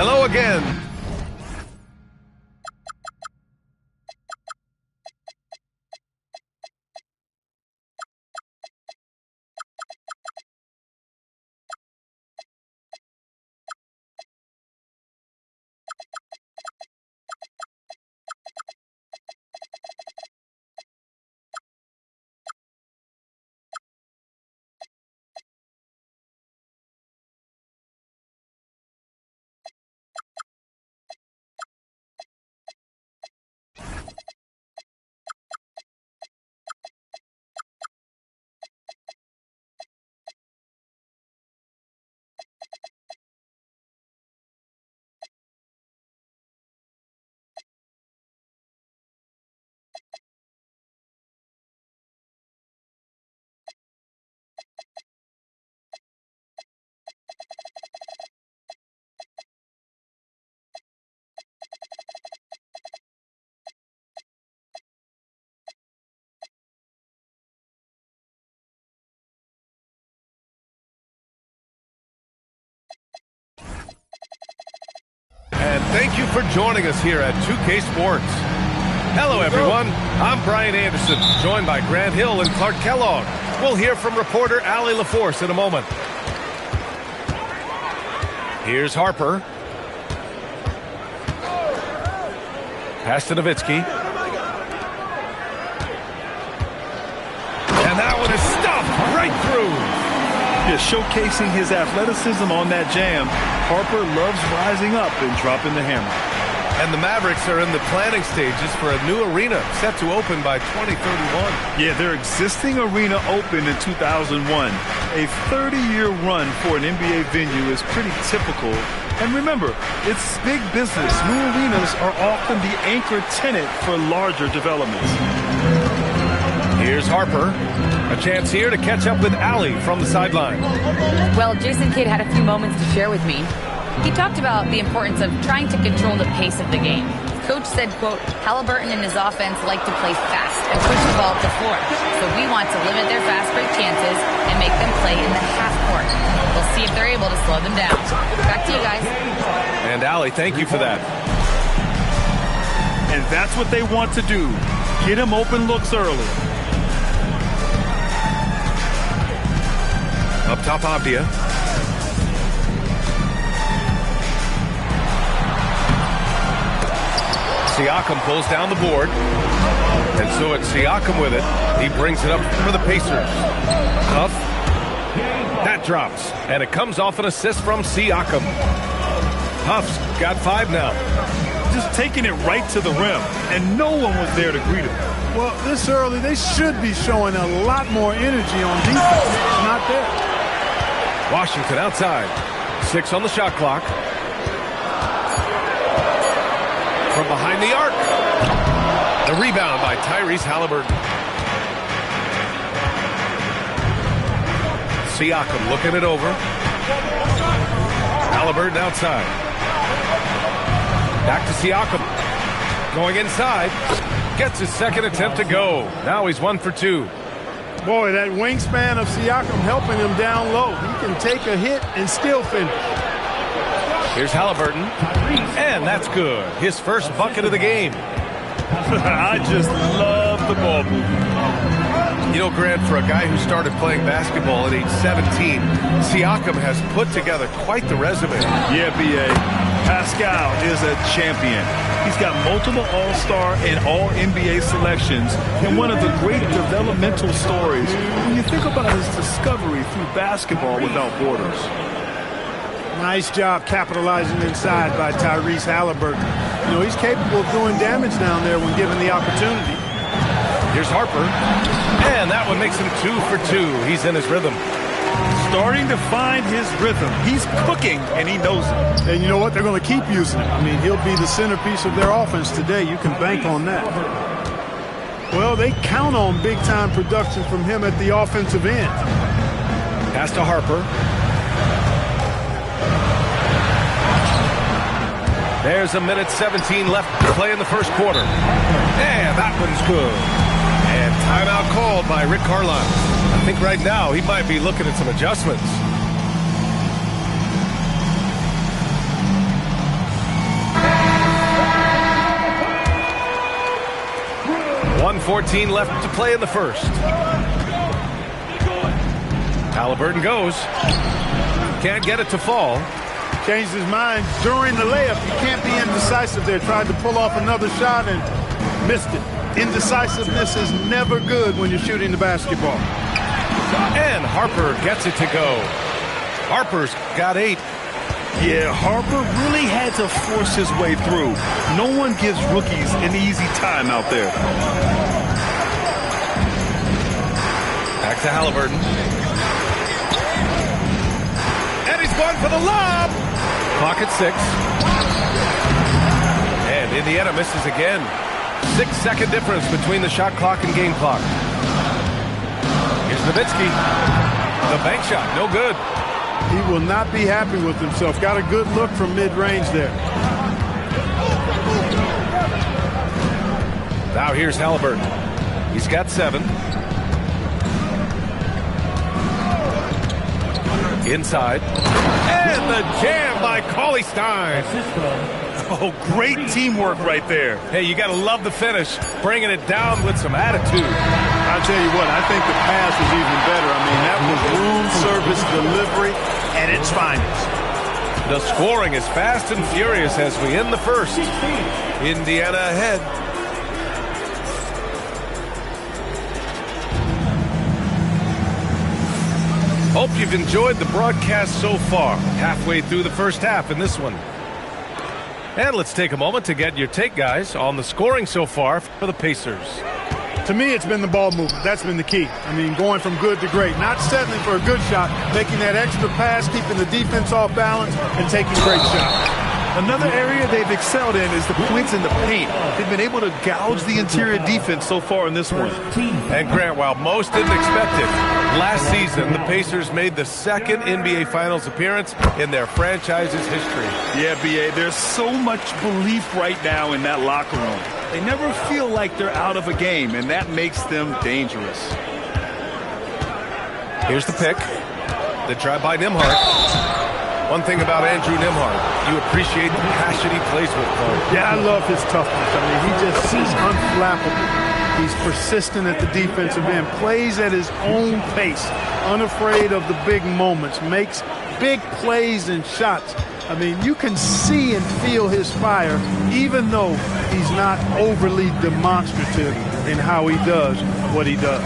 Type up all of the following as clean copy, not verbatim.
Hello again. And thank you for joining us here at 2K Sports. Hello, everyone. I'm Brian Anderson, joined by Grant Hill and Clark Kellogg. We'll hear from reporter Allie LaForce in a moment. Here's Harper. Pass to Nowitzki. And that one is stuffed right through. Yeah, showcasing his athleticism on that jam. Harper loves rising up and dropping the hammer. And the Mavericks are in the planning stages for a new arena set to open by 2031. Yeah, their existing arena opened in 2001. A 30-year run for an NBA venue is pretty typical. And remember, it's big business. New arenas are often the anchor tenant for larger developments. Here's Harper. A chance here to catch up with Allie from the sideline. Well, Jason Kidd had a few moments to share with me. He talked about the importance of trying to control the pace of the game. Coach said, quote, Halliburton and his offense like to play fast and push the ball up the floor. So we want to limit their fast break chances and make them play in the half court. We'll see if they're able to slow them down. Back to you guys. And Allie, thank you for that. And that's what they want to do. Get him open looks early. Up top, Avdia. Siakam pulls down the board. And so it's Siakam with it. He brings it up for the Pacers. Huff. That drops. And it comes off an assist from Siakam. Huff's got 5 now. Just taking it right to the rim. And no one was there to greet him. Well, this early, they should be showing a lot more energy on defense. It's not there. Washington outside. 6 on the shot clock. From behind the arc. The rebound by Tyrese Halliburton. Siakam looking it over. Halliburton outside. Back to Siakam. Going inside. Gets his second attempt to go. Now he's 1 for 2. Boy, that wingspan of Siakam helping him down low. He can take a hit and still finish. Here's Halliburton. And that's good. His first bucket of the game. I just love the ball movement. You know, Grant, for a guy who started playing basketball at age 17, Siakam has put together quite the resume. Yeah, B.A. Pascal is a champion. He's got multiple All-Star and All-NBA selections, and one of the great developmental stories when you think about his discovery through basketball without borders. Nice job capitalizing inside by Tyrese Halliburton. You know, he's capable of doing damage down there when given the opportunity. Here's Harper. And that one makes him 2 for 2. He's in his rhythm. Starting to find his rhythm. He's cooking, and he knows it. And you know what? They're going to keep using him. I mean, he'll be the centerpiece of their offense today. You can bank on that. Well, they count on big-time production from him at the offensive end. Pass to Harper. There's a minute 17 left to play in the first quarter. And that one's good. And timeout called by Rick Carlisle. I think right now he might be looking at some adjustments. 1:14 left to play in the first. Halliburton goes. Can't get it to fall. Changed his mind during the layup. You can't be indecisive there. Tried to pull off another shot and missed it. Indecisiveness is never good when you're shooting the basketball. And Harper gets it to go. Harper's got 8. Yeah, Harper really had to force his way through. No one gives rookies an easy time out there. Back to Halliburton. And he's one for the lob. Clock at 6. And Indiana misses again. 6-second difference between the shot clock and game clock. Here's Nowitzki. The bank shot, no good. He will not be happy with himself. Got a good look from mid-range there. Now here's Halliburton. He's got 7. Inside. And the jam by Cauley Stein. Oh, great teamwork right there. Hey, you got to love the finish. Bringing it down with some attitude. I'll tell you what, I think the pass was even better. I mean, that was room service delivery at its finest. The scoring is fast and furious as we end the first. Indiana ahead. Hope you've enjoyed the broadcast so far. Halfway through the first half in this one. And let's take a moment to get your take, guys, on the scoring so far for the Pacers. To me, it's been the ball movement. That's been the key. I mean, going from good to great. Not settling for a good shot, making that extra pass, keeping the defense off balance, and taking great shots. Another area they've excelled in is the points in the paint. They've been able to gouge the interior defense so far in this one. And Grant, while most didn't expect it, last season the Pacers made the second NBA Finals appearance in their franchise's history. Yeah, B.A., there's so much belief right now in that locker room. They never feel like they're out of a game, and that makes them dangerous. Here's the pick. The try by Nembhard. One thing about Andrew Nembhard, you appreciate the passion he plays with, Cole. Yeah, I love his toughness. I mean, he's unflappable. He's persistent at the defensive end, plays at his own pace, unafraid of the big moments, makes big plays and shots. I mean, you can see and feel his fire, even though he's not overly demonstrative in how he does what he does.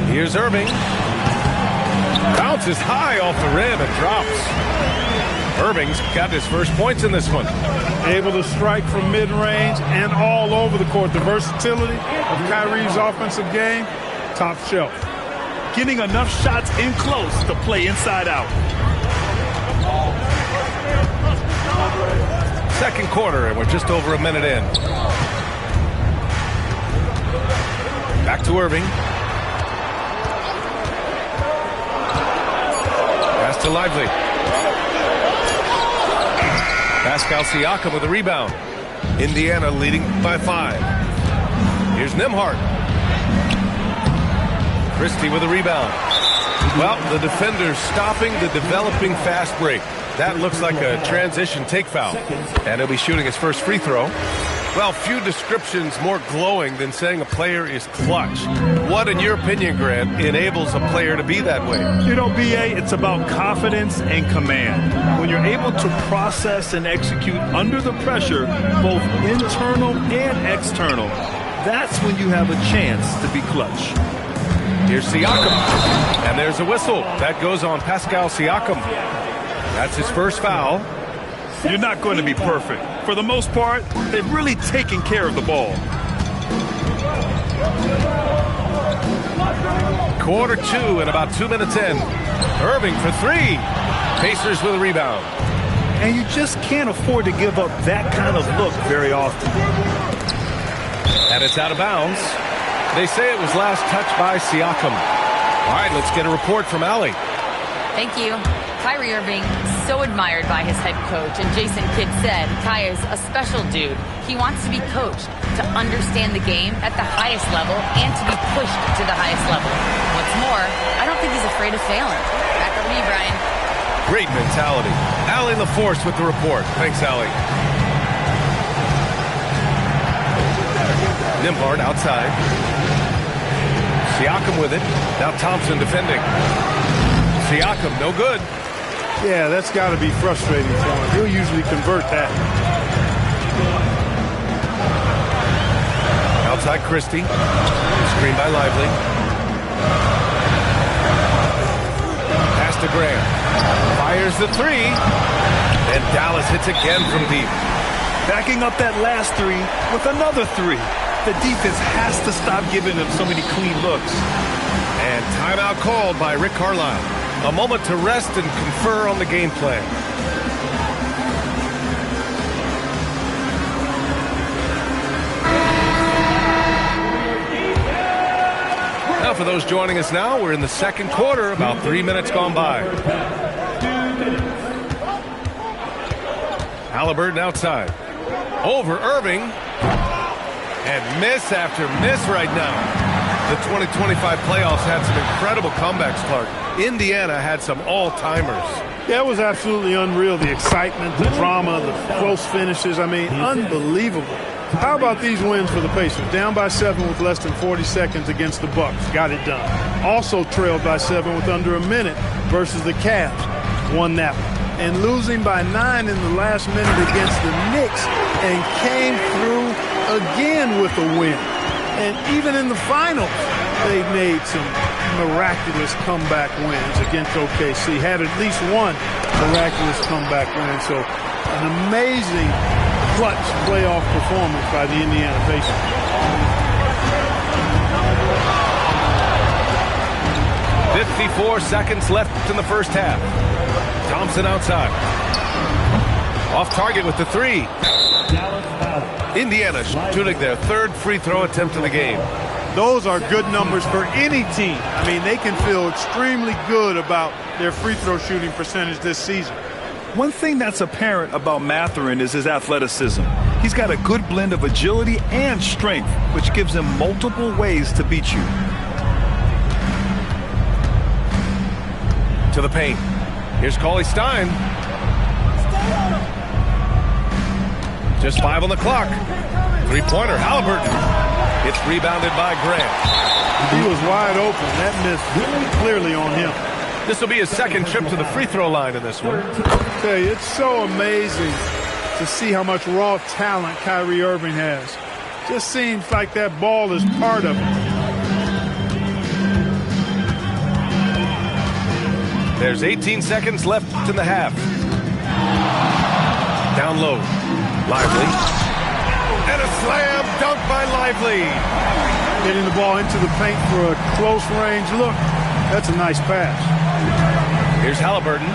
Here's Irving. Bounces high off the rim and drops. Irving's got his first points in this one. Able to strike from mid-range and all over the court. The versatility of Kyrie's offensive game, top shelf. Getting enough shots in close to play inside out. Second quarter, and we're just over a minute in. Back to Irving. Pass to Lively. Pascal Siakam with a rebound. Indiana leading by 5. Here's Nembhard. Christie with a rebound. Well, the defender's stopping the developing fast break. That looks like a transition take foul. And he'll be shooting his first free throw. Well, few descriptions more glowing than saying a player is clutch. What, in your opinion, Grant, enables a player to be that way? You know, B.A., it's about confidence and command. When you're able to process and execute under the pressure, both internal and external, that's when you have a chance to be clutch. Here's Siakam. And there's a whistle. That goes on Pascal Siakam. That's his first foul. You're not going to be perfect. For the most part, they've really taken care of the ball. Quarter 2 and about 2 minutes in. Irving for 3. Pacers with a rebound. And you just can't afford to give up that kind of look very often. And it's out of bounds. They say it was last touched by Siakam. All right, let's get a report from Allie. Thank you. Kyrie Irving, so admired by his head coach, and Jason Kidd said Kai is a special dude. He wants to be coached, to understand the game at the highest level, and to be pushed to the highest level. What's more, I don't think he's afraid of failing. Back over to you, Brian. Great mentality. Allie LaForce with the report. Thanks, Allie. Nembhard outside. Siakam with it. Now Thompson defending. Siakam, no good. Yeah, that's got to be frustrating for him. He'll usually convert that. Outside Christie. Screen by Lively. Pass to Graham. Fires the three. And Dallas hits again from deep. Backing up that last three with another three. The defense has to stop giving them so many clean looks. And timeout called by Rick Carlisle. A moment to rest and confer on the game plan. Now for those joining us now, we're in the second quarter, about 3 minutes gone by. Halliburton outside. Over Irving. And miss after miss right now. The 2025 playoffs had some incredible comebacks, Clark. Indiana had some all-timers. Yeah, it was absolutely unreal. The excitement, the drama, the close finishes. I mean, unbelievable. How about these wins for the Pacers? Down by 7 with less than 40 seconds against the Bucks. Got it done. Also trailed by 7 with under a minute versus the Cavs. Won that one. And losing by 9 in the last minute against the Knicks and came through again with a win. And even in the finals, they made some miraculous comeback wins against OKC. Had at least one miraculous comeback win. So an amazing clutch playoff performance by the Indiana Pacers. 54 seconds left in the first half. Thompson outside. Off target with the three. Indiana shooting their third free throw attempt of the game. Those are good numbers for any team. I mean, they can feel extremely good about their free throw shooting percentage this season. One thing that's apparent about Mathurin is his athleticism. He's got a good blend of agility and strength, which gives him multiple ways to beat you. To the paint. Here's Cauley Stein. Just 5 on the clock. Three-pointer, Halliburton. It's rebounded by Grant. He was wide open. That missed clearly on him. This will be his second trip to the free throw line in this one. I tell you, it's so amazing to see how much raw talent Kyrie Irving has. Just seems like that ball is part of it. There's 18 seconds left in the half. Down low. Lively. And a slam dunk by Lively. Getting the ball into the paint for a close range look. That's a nice pass. Here's Halliburton.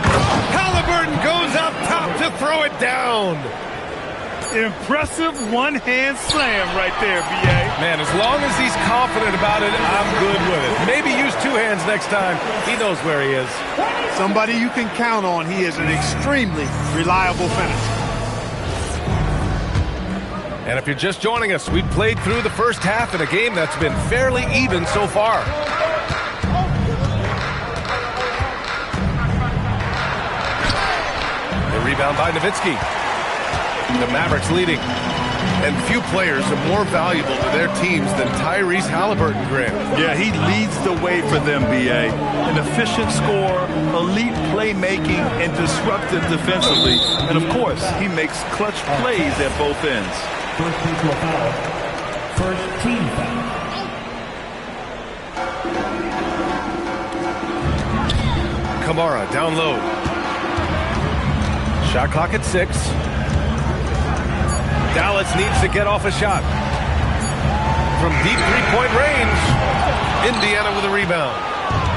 Halliburton goes up top to throw it down. Impressive one-hand slam right there, B.A. Man, as long as he's confident about it, I'm good with it. Maybe use two hands next time. He knows where he is. Somebody you can count on. He is an extremely reliable finisher. And if you're just joining us, we've played through the first half in a game that's been fairly even so far. The rebound by Nowitzki. The Mavericks leading. And few players are more valuable to their teams than Tyrese Halliburton, Graham. Yeah, he leads the way for them, B.A. An efficient scorer, elite playmaking, and disruptive defensively. And, of course, he makes clutch plays at both ends. First personal foul. First team foul. Kamara down low. Shot clock at 6. Dallas needs to get off a shot. From deep three-point range, Indiana with a rebound.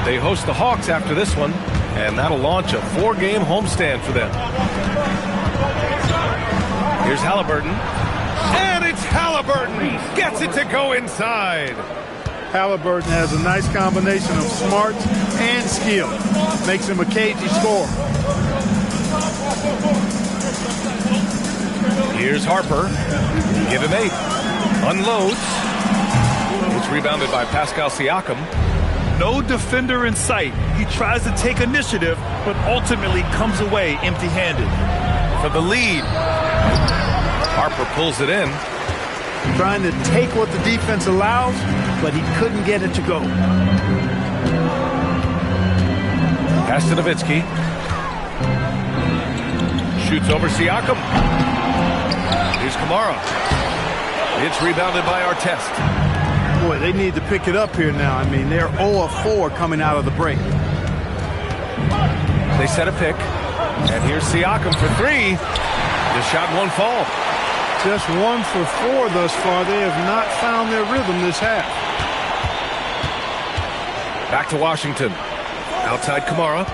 They host the Hawks after this one, and that'll launch a 4-game homestand for them. Here's Halliburton. And it's Halliburton. Gets it to go inside. Halliburton has a nice combination of smarts and skill. Makes him a cagey scorer. Here's Harper. Give him 8. Unloads. It's rebounded by Pascal Siakam. No defender in sight. He tries to take initiative, but ultimately comes away empty-handed. For the lead. Harper pulls it in. trying to take what the defense allows, but he couldn't get it to go. Pass to Nowitzki. Shoots over Siakam. Here's Kamara. It's rebounded by Artest. Boy, they need to pick it up here now. I mean, they're 0 of 4 coming out of the break. They set a pick. And here's Siakam for 3. The shot won't fall. Just 1 for 4 thus far. They have not found their rhythm this half. Back to Washington. Outside Kamara.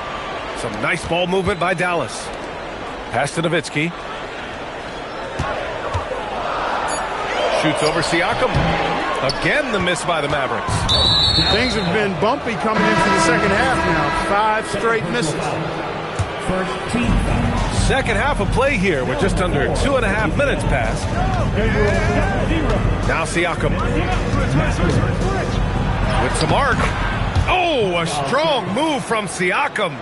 Some nice ball movement by Dallas. Pass to Nowitzki. Shoots over Siakam. Again, the miss by the Mavericks. Things have been bumpy coming into the second half now. 5 straight misses. First team foul. Second half of play here with just under 2.5 minutes passed. Now Siakam. With some arc. Oh, a strong move from Siakam.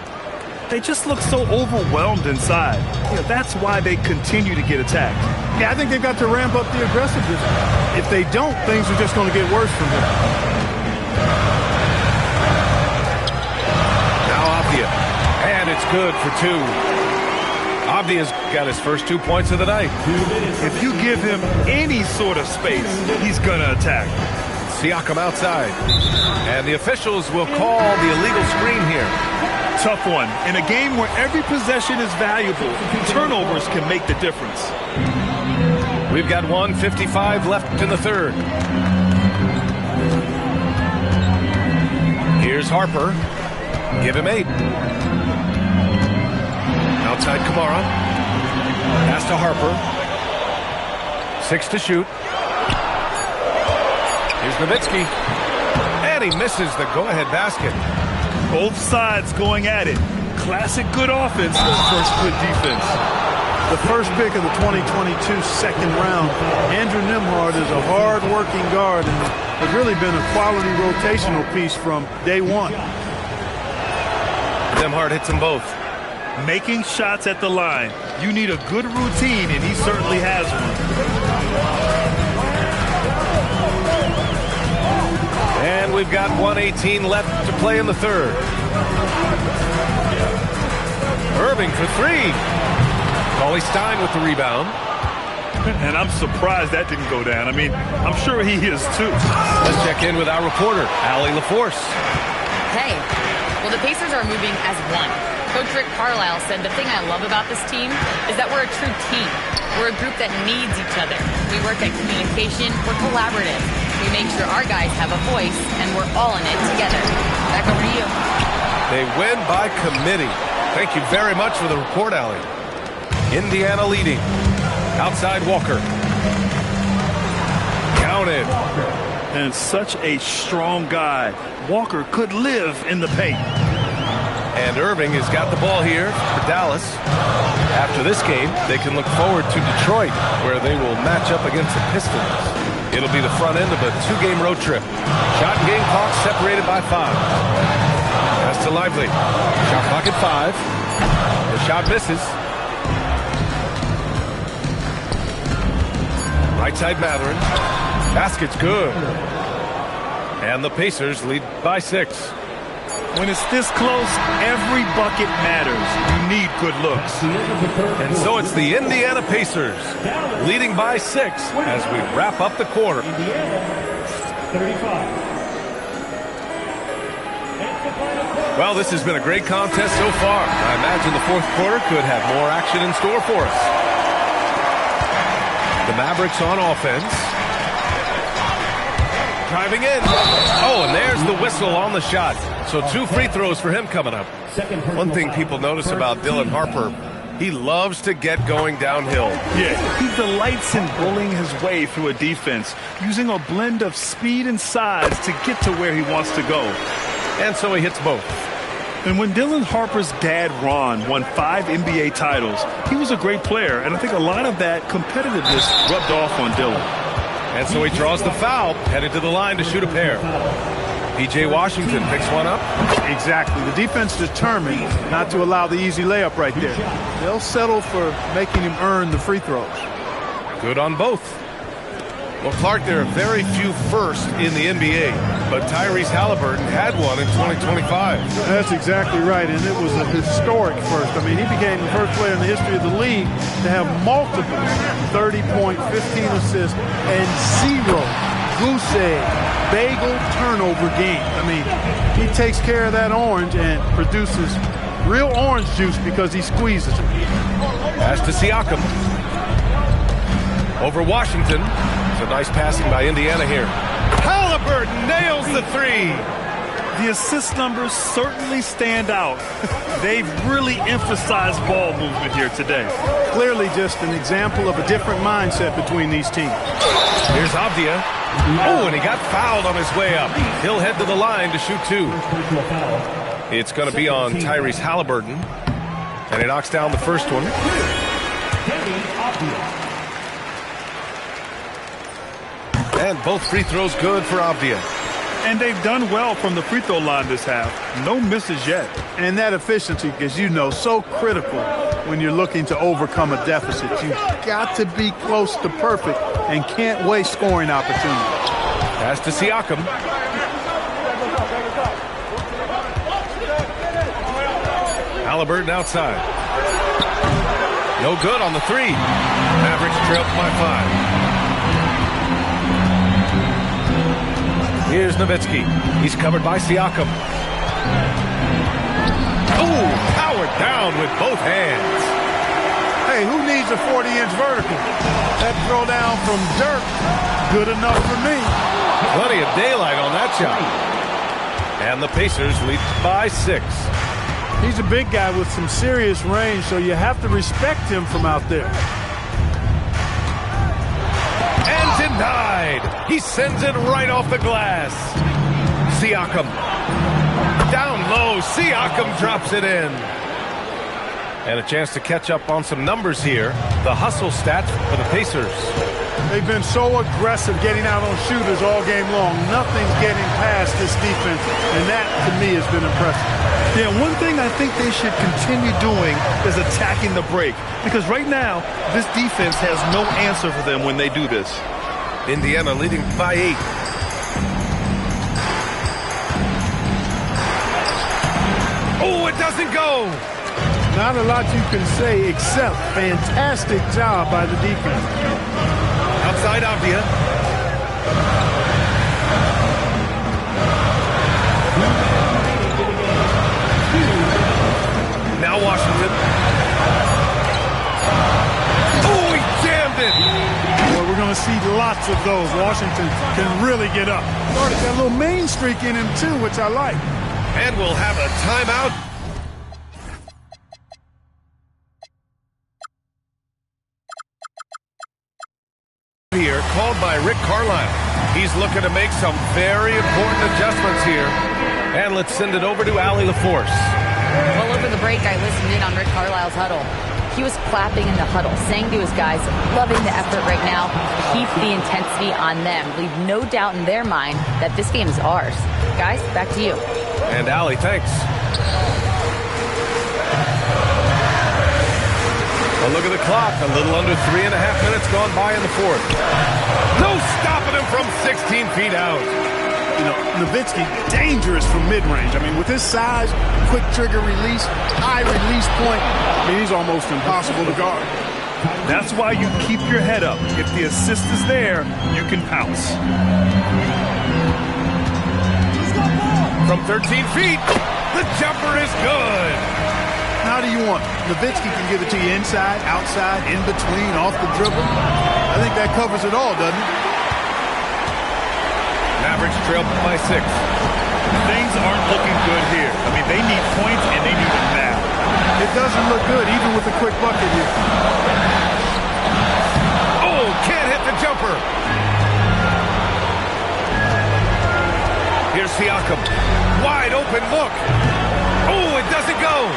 They just look so overwhelmed inside. That's why they continue to get attacked. Yeah, I think they've got to ramp up the aggressiveness. If they don't, things are just going to get worse from here. Now Avdia. And it's good for 2. Avdia's got his first 2 points of the night. If you give him any sort of space, he's going to attack. Siakam outside. And the officials will call the illegal screen here. Tough one. In a game where every possession is valuable, turnovers can make the difference. We've got 1:55 left in the third. Here's Harper. Give him 8. Outside Kamara. Pass to Harper. 6 to shoot. Here's Nowitzki. And he misses the go-ahead basket. Both sides going at it. Classic good offense versus good defense. The first pick of the 2022 second round, Andrew Nembhard is a hard-working guard and has really been a quality rotational piece from day one. Nembhard hits them both. Making shots at the line. You need a good routine, and he certainly has one. And we've got 1:18 left to play in the third. Irving for 3. Cauley Stein with the rebound. And I'm surprised that didn't go down. I mean, I'm sure he is too. Let's check in with our reporter, Allie LaForce. Hey, well, the Pacers are moving as one. Coach Rick Carlisle said the thing I love about this team is that we're a true team. We're a group that needs each other. We work at communication. We're collaborative. We make sure our guys have a voice, and we're all in it together. Back over to you. They win by committee. Thank you very much for the report, Allie. Indiana leading. Outside Walker. Counted. And such a strong guy. Walker could live in the paint. And Irving has got the ball here for Dallas. After this game, they can look forward to Detroit, where they will match up against the Pistons. It'll be the front end of a 2-game road trip. Shot and game clock separated by 5. Pass to Lively. Shot clock at 5. The shot misses. Right side Mathurin. Basket's good. And the Pacers lead by 6. When it's this close, every bucket matters. You need good looks. And so it's the Indiana Pacers leading by 6 as we wrap up the quarter. 35. Well, this has been a great contest so far. I imagine the fourth quarter could have more action in store for us. The Mavericks on offense. Driving in. Oh, and there's the whistle on the shot. So 2 free throws for him coming up. One thing people notice about Dylan Harper, he loves to get going downhill. Yeah, he delights in bullying his way through a defense, using a blend of speed and size to get to where he wants to go. And so he hits both. And when Dylan Harper's dad, Ron, won 5 NBA titles, he was a great player, and I think a lot of that competitiveness rubbed off on Dylan. And so he draws the foul, headed to the line to shoot a pair. P.J. Washington picks one up. Exactly. The defense determined not to allow the easy layup right there. They'll settle for making him earn the free throws. Good on both. Well, Clark, there are very few firsts in the NBA, but Tyrese Halliburton had one in 2025. That's exactly right, and it was a historic first. I mean, he became the first player in the history of the league to have multiple 30-point, 15 assists, and 0 goose egg, bagel turnover games. I mean, he takes care of that orange and produces real orange juice because he squeezes it. Pass to Siakam. Over Washington. A nice passing by Indiana here. Halliburton nails the three. The assist numbers certainly stand out. They've really emphasized ball movement here today. Clearly just an example of a different mindset between these teams. Here's Avdia. Oh, and he got fouled on his way up. He'll head to the line to shoot 2. It's going to be on Tyrese Halliburton. And he knocks down the first one. And both free throws good for Avdia. And they've done well from the free throw line this half. No misses yet. And that efficiency, as you know, so critical when you're looking to overcome a deficit. You've got to be close to perfect and can't waste scoring opportunities. Pass to Siakam. Halliburton outside. No good on the three. Mavericks trailed by 5. Here's Nowitzki. He's covered by Siakam. Oh, powered down with both hands. Hey, who needs a 40-inch vertical? That throw down from Dirk, good enough for me. Plenty of daylight on that shot. And the Pacers lead by 6. He's a big guy with some serious range, so you have to respect him from out there. And denied. He sends it right off the glass. Siakam. Down low. Siakam drops it in. And a chance to catch up on some numbers here. The hustle stats for the Pacers. They've been so aggressive getting out on shooters all game long. Nothing's getting past this defense, and that, to me, has been impressive. Yeah, one thing I think they should continue doing is attacking the break. Because right now, this defense has no answer for them when they do this. Indiana leading by 8. Oh, it doesn't go. Not a lot you can say except fantastic job by the defense. Outside Avdia. Now Washington. Oh, he jammed it. Well, we're going to see lots of those. Washington can really get up. Got a little main streak in him, too, which I like. And we'll have a timeout. Here, called by Rick Carlisle. He's looking to make some very important adjustments here. And let's send it over to Allie LaForce. Well, over the break, I listened in on Rick Carlisle's huddle. He was clapping in the huddle, saying to his guys, loving the effort right now, keep the intensity on them. Leave no doubt in their mind that this game is ours. Guys, back to you. And Allie, thanks. Well, look at the clock. A little under 3.5 minutes gone by in the fourth. No stopping him from 16 feet out. You know, Nowitzki, dangerous from mid-range. I mean, with his size, quick trigger release, high release point, I mean, he's almost impossible to guard. That's why you keep your head up. If the assist is there, you can pounce. From 13 feet, the jumper is good. How do you want? Nowitzki can give it to you inside, outside, in between, off the dribble. I think that covers it all, doesn't it? Mavericks trail by 6. Things aren't looking good here. I mean, they need points and they need it now. It doesn't look good, even with a quick bucket here. Oh, can't hit the jumper. Here's Siakam. Wide open look. Oh, it doesn't go.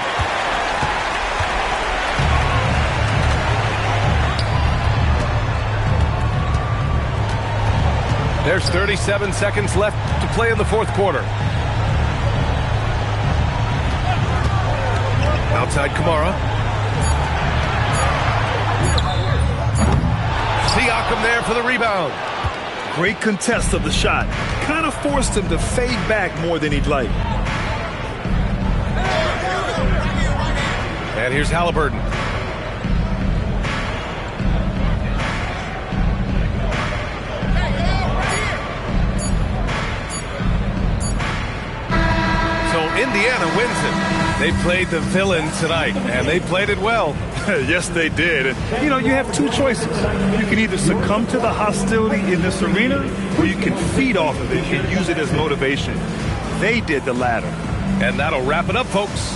There's 37 seconds left to play in the fourth quarter. Outside Kamara. Siakam there for the rebound. Great contest of the shot. Kind of forced him to fade back more than he'd like. And here's Halliburton. So Indiana wins it. They played the villain tonight, and they played it well. Yes, they did. And, you know, you have two choices. You can either succumb to the hostility in this arena, or you can feed off of it and use it as motivation. They did the latter. And that'll wrap it up, folks.